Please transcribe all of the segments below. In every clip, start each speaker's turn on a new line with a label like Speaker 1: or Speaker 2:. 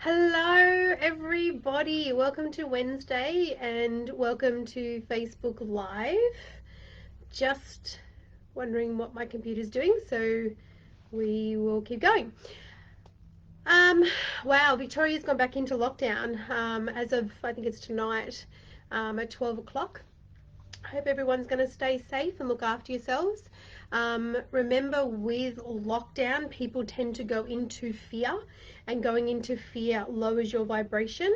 Speaker 1: Hello, everybody. Welcome to Wednesday and welcome to Facebook Live. Just wondering what my computer's doing, so we will keep going. Wow, Victoria's gone back into lockdown as of, I think it's tonight at 12 o'clock. I hope everyone's going to stay safe and look after yourselves. Remember, with lockdown, people tend to go into fear, and going into fear lowers your vibration.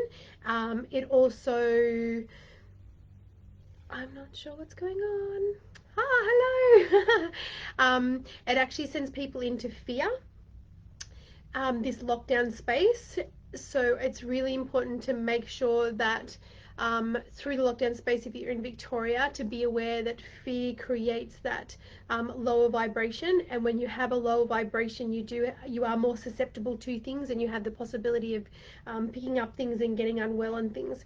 Speaker 1: It also, I'm not sure what's going on. Hello. It actually sends people into fear, this lockdown space. So it's really important to make sure that through the lockdown space, if you're in Victoria, to be aware that fear creates that lower vibration, and when you have a lower vibration, you are more susceptible to things, and you have the possibility of picking up things and getting unwell and things.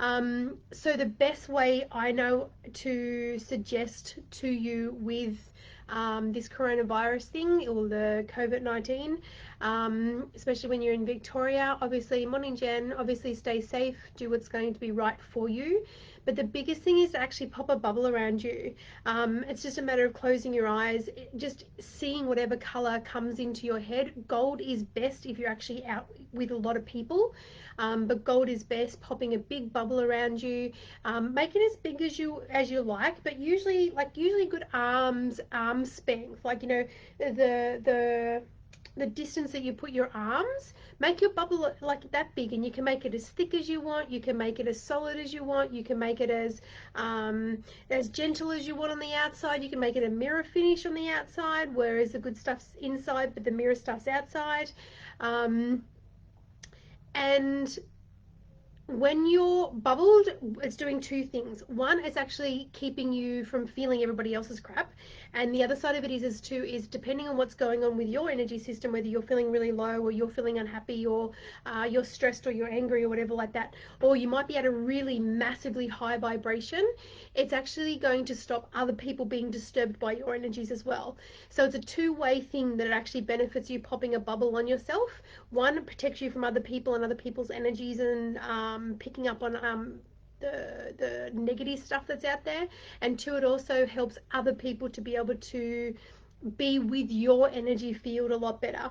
Speaker 1: So the best way I know to suggest to you with this coronavirus thing, or the COVID-19, especially when you're in Victoria, obviously, morning Jen, obviously stay safe, do what's going to be right for you. But the biggest thing is to actually pop a bubble around you. It's just a matter of closing your eyes, just seeing whatever color comes into your head. Gold is best if you're actually out with a lot of people. But gold is best. Popping a big bubble around you, make it as big as you like, but usually good arm span, like, you know, the distance that you put your arms. Make your bubble like that big, and you can make it as thick as you want, you can make it as solid as you want, you can make it as gentle as you want on the outside, you can make it a mirror finish on the outside, whereas the good stuff's inside but the mirror stuff's outside. And when you're bubbled, it's doing two things. One, it's actually keeping you from feeling everybody else's crap, and the other side of it is depending on what's going on with your energy system, whether you're feeling really low, or you're feeling unhappy, or you're stressed, or you're angry, or whatever like that, or you might be at a really massively high vibration. It's actually going to stop other people being disturbed by your energies as well. So it's a two-way thing that it actually benefits you popping a bubble on yourself. One, it protects you from other people and other people's energies, and picking up on the negative stuff that's out there. And two, it also helps other people to be able to be with your energy field a lot better.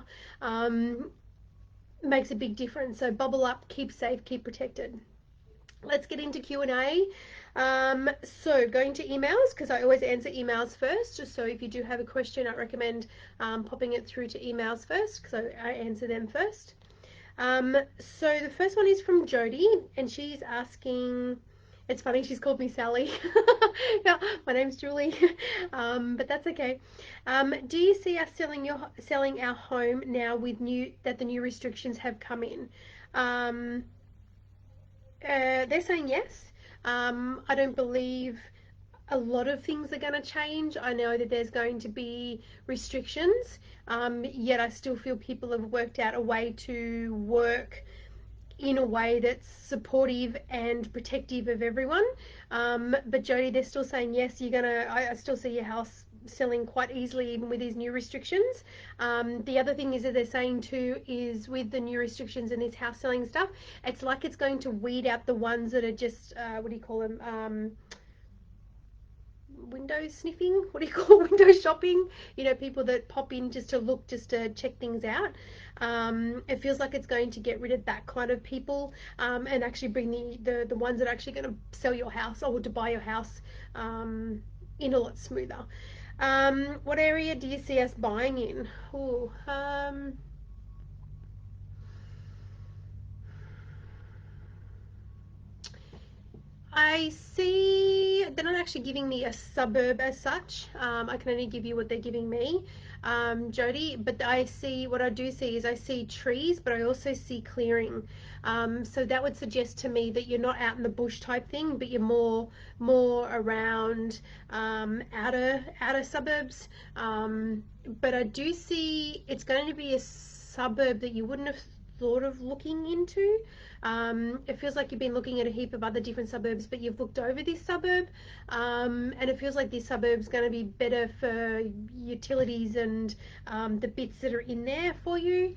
Speaker 1: Makes a big difference. So bubble up, keep safe, keep protected. Let's get into Q&A. So going to emails, because I always answer emails first. Just so if you do have a question, I recommend popping it through to emails first, because I answer them first. So the first one is from Jody, and she's asking, it's funny, she's called me Sally. Yeah, my name's Julie, but that's okay. Do you see us selling our home now with the new restrictions have come in? They're saying yes. I don't believe a lot of things are going to change. I know that there's going to be restrictions, yet I still feel people have worked out a way to work in a way that's supportive and protective of everyone. But Jody, they're still saying yes, I still see your house selling quite easily even with these new restrictions. The other thing is that they're saying too is with the new restrictions and this house selling stuff, it's like it's going to weed out the ones that are just what do you call them, window sniffing, what do you call window shopping, you know, people that pop in just to look, just to check things out. It feels like it's going to get rid of that kind of people, and actually bring the ones that are actually going to sell your house or to buy your house in a lot smoother. What area do you see us buying in? Ooh, I see they're not actually giving me a suburb as such. I can only give you what they're giving me, Jody. But what I do see is I see trees, but I also see clearing. So that would suggest to me that you're not out in the bush type thing, but you're more around outer suburbs. But I do see it's going to be a suburb that you wouldn't have thought of looking into. It feels like you've been looking at a heap of other different suburbs, but you've looked over this suburb, and it feels like this suburb's going to be better for utilities and the bits that are in there for you.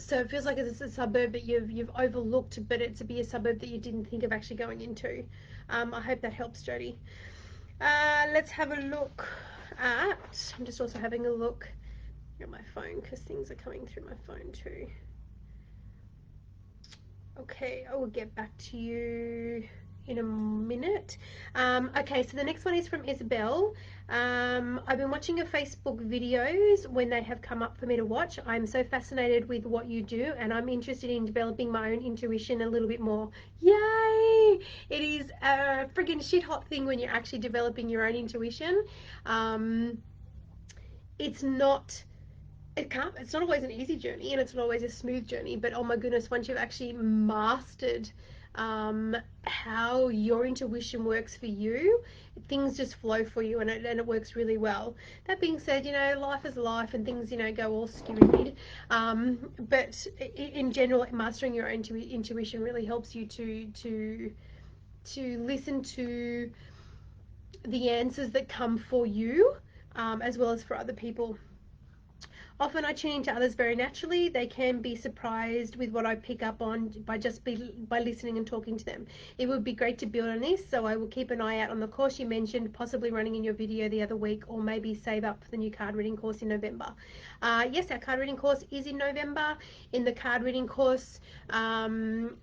Speaker 1: So it feels like it's a suburb that you've overlooked, but it to be a suburb that you didn't think of actually going into. I hope that helps, Jody. Let's have a look at. I'm just also having a look at my phone because things are coming through my phone too. Okay, I will get back to you in a minute. Okay, so the next one is from Isabelle. I've been watching your Facebook videos when they have come up for me to watch. I'm so fascinated with what you do, and I'm interested in developing my own intuition a little bit more. Yay! It is a friggin' shit hot thing when you're actually developing your own intuition. It's not it's not always an easy journey, and it's not always a smooth journey, but oh my goodness, once you've actually mastered how your intuition works for you, things just flow for you, and it works really well. That being said, you know, life is life, and things, you know, go all skewed, but in general, mastering your own intuition really helps you to listen to the answers that come for you, as well as for other people. Often I tune into others very naturally. They can be surprised with what I pick up on by listening and talking to them. It would be great to build on this, so I will keep an eye out on the course you mentioned, possibly running in your video the other week, or maybe save up for the new card reading course in November. Yes, our card reading course is in November. In the card reading course,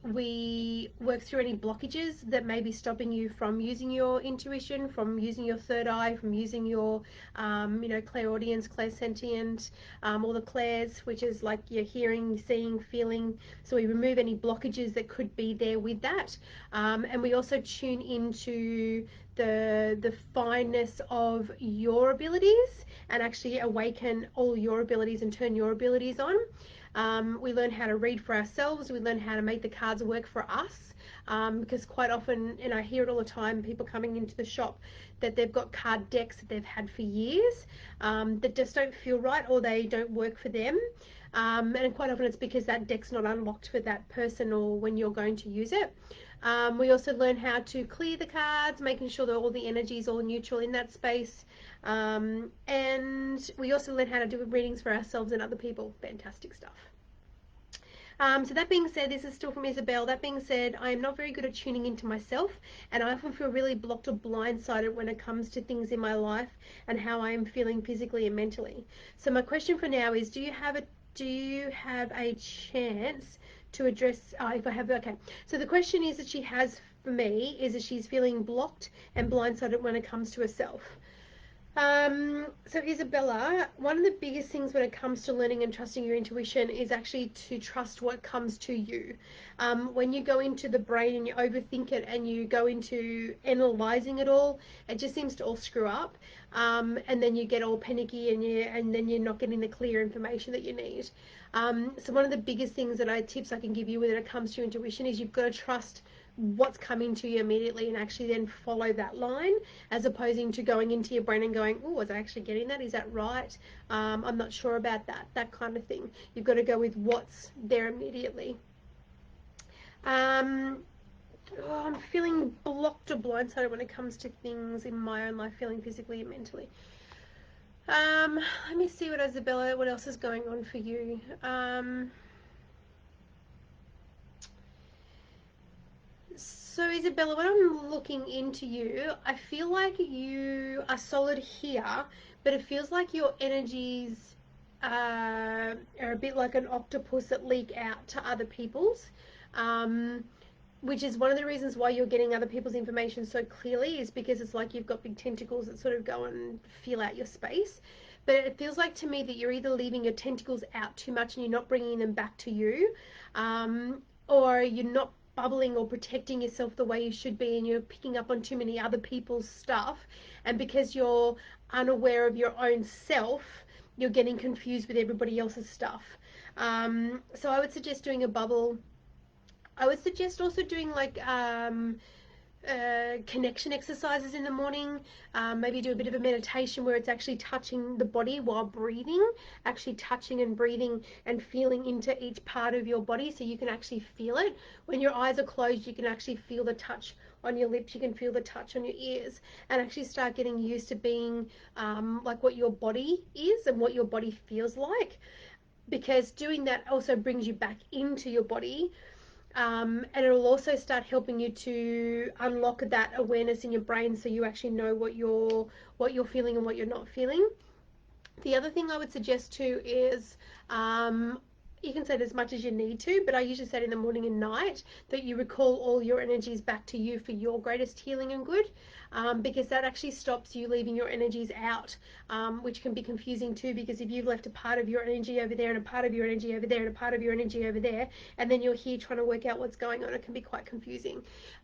Speaker 1: we work through any blockages that may be stopping you from using your intuition, from using your third eye, from using your, you know, clairaudience, clairsentient, all the clairs, which is like your hearing, seeing, feeling. So we remove any blockages that could be there with that. And we also tune into the fineness of your abilities and actually awaken all your abilities and turn your abilities on. We learn how to read for ourselves. We learn how to make the cards work for us. Because quite often, and I hear it all the time, people coming into the shop that they've got card decks that they've had for years, that just don't feel right, or they don't work for them. And quite often it's because that deck's not unlocked for that person or when you're going to use it. We also learn how to clear the cards, making sure that all the energy is all neutral in that space. And we also learn how to do readings for ourselves and other people. Fantastic stuff. So that being said, this is still from Isabelle. That being said, I am not very good at tuning into myself, and I often feel really blocked or blindsided when it comes to things in my life and how I am feeling physically and mentally. So my question for now is, do you have a chance to address, if I have, okay. So the question is that she has for me is that she's feeling blocked and blindsided when it comes to herself. So Isabella, one of the biggest things when it comes to learning and trusting your intuition is actually to trust what comes to you. When you go into the brain and you overthink it and you go into analyzing it all, it just seems to all screw up. And then you get all panicky and then you're not getting the clear information that you need. So one of the biggest things tips I can give you when it comes to intuition is you've got to trust what's coming to you immediately and actually then follow that line, as opposing to going into your brain and going, oh, was I actually getting that? Is that right? I'm not sure about that kind of thing. You've got to go with what's there immediately. I'm feeling blocked or blindsided when it comes to things in my own life, feeling physically and mentally. Let me see what Isabella, what else is going on for you. So Isabella, when I'm looking into you, I feel like you are solid here, but it feels like your energies are a bit like an octopus that leak out to other people's, which is one of the reasons why you're getting other people's information so clearly, is because it's like you've got big tentacles that sort of go and feel out your space. But it feels like to me that you're either leaving your tentacles out too much and you're not bringing them back to you, or you're not bubbling or protecting yourself the way you should be, and you're picking up on too many other people's stuff, and because you're unaware of your own self, you're getting confused with everybody else's stuff. So I would suggest doing a bubble. I would suggest also doing like connection exercises in the morning. Maybe do a bit of a meditation where it's actually touching the body while breathing, actually touching and breathing and feeling into each part of your body, so you can actually feel it. When your eyes are closed, you can actually feel the touch on your lips, you can feel the touch on your ears, and actually start getting used to being like what your body is and what your body feels like. because doing that also brings you back into your body. And it'll also start helping you to unlock that awareness in your brain, so you actually know what you're feeling and what you're not feeling. The other thing I would suggest too is, you can say it as much as you need to, but I usually say it in the morning and night, that you recall all your energies back to you for your greatest healing and good, because that actually stops you leaving your energies out, which can be confusing too, because if you've left a part of your energy over there and a part of your energy over there and a part of your energy over there, and then you're here trying to work out what's going on, it can be quite confusing.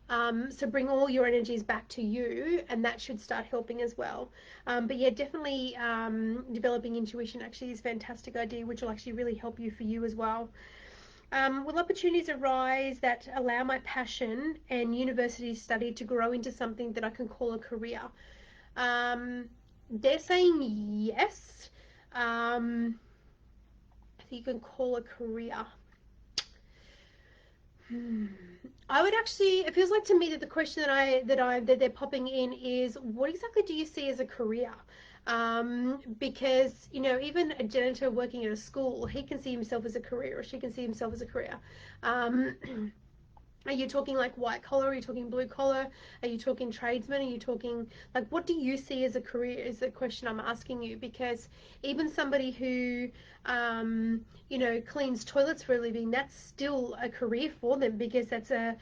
Speaker 1: So bring all your energies back to you, and that should start helping as well. But yeah, definitely developing intuition actually is a fantastic idea, which will actually really help you for you as well. Will opportunities arise that allow my passion and university study to grow into something that I can call a career? They're saying yes. So you can call a career. I would actually, it feels like to me that the question that they're popping in is, what exactly do you see as a career? Because, you know, even a janitor working at a school, he can see himself as a career, or she can see himself as a career. Um, Are you talking like white collar? Are you talking blue collar? Are you talking tradesmen? Are you talking, like, what do you see as a career is the question I'm asking you, because even somebody who, you know, cleans toilets for a living, that's still a career for them, because that's a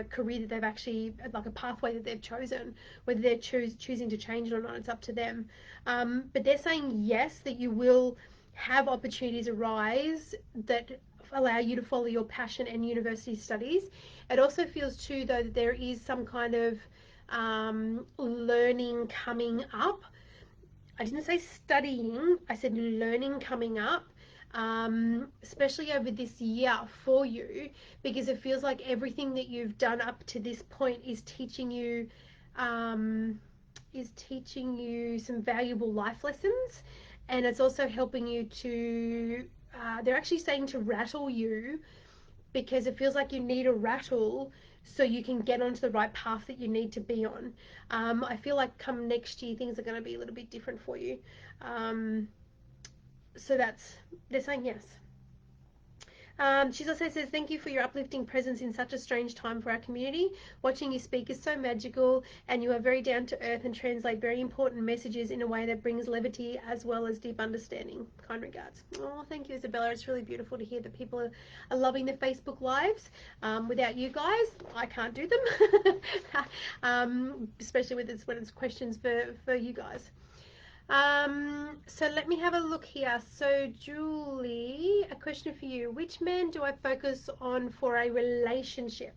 Speaker 1: career that they've actually, like a pathway that they've chosen. Whether they're choosing to change it or not, it's up to them. But they're saying yes, that you will have opportunities arise that allow you to follow your passion and university studies. It also feels too, though, that there is some kind of learning coming up. I didn't say studying, I said learning coming up, especially over this year for you, because it feels like everything that you've done up to this point um, is teaching you some valuable life lessons, and it's also helping you to. They're actually saying to rattle you, because it feels like you need a rattle so you can get onto the right path that you need to be on. I feel like come next year things are going to be a little bit different for you. Um, so they're saying yes. She also says, thank you for your uplifting presence in such a strange time for our community. Watching you speak is so magical, and you are very down to earth and translate very important messages in a way that brings levity as well as deep understanding. Kind regards. Oh, thank you, Isabella. It's really beautiful to hear that people are loving the Facebook Lives. Without you guys, I can't do them, especially when it's questions for you guys. So let me have a look here. So Julie, a question for you. Which man do I focus on for a relationship?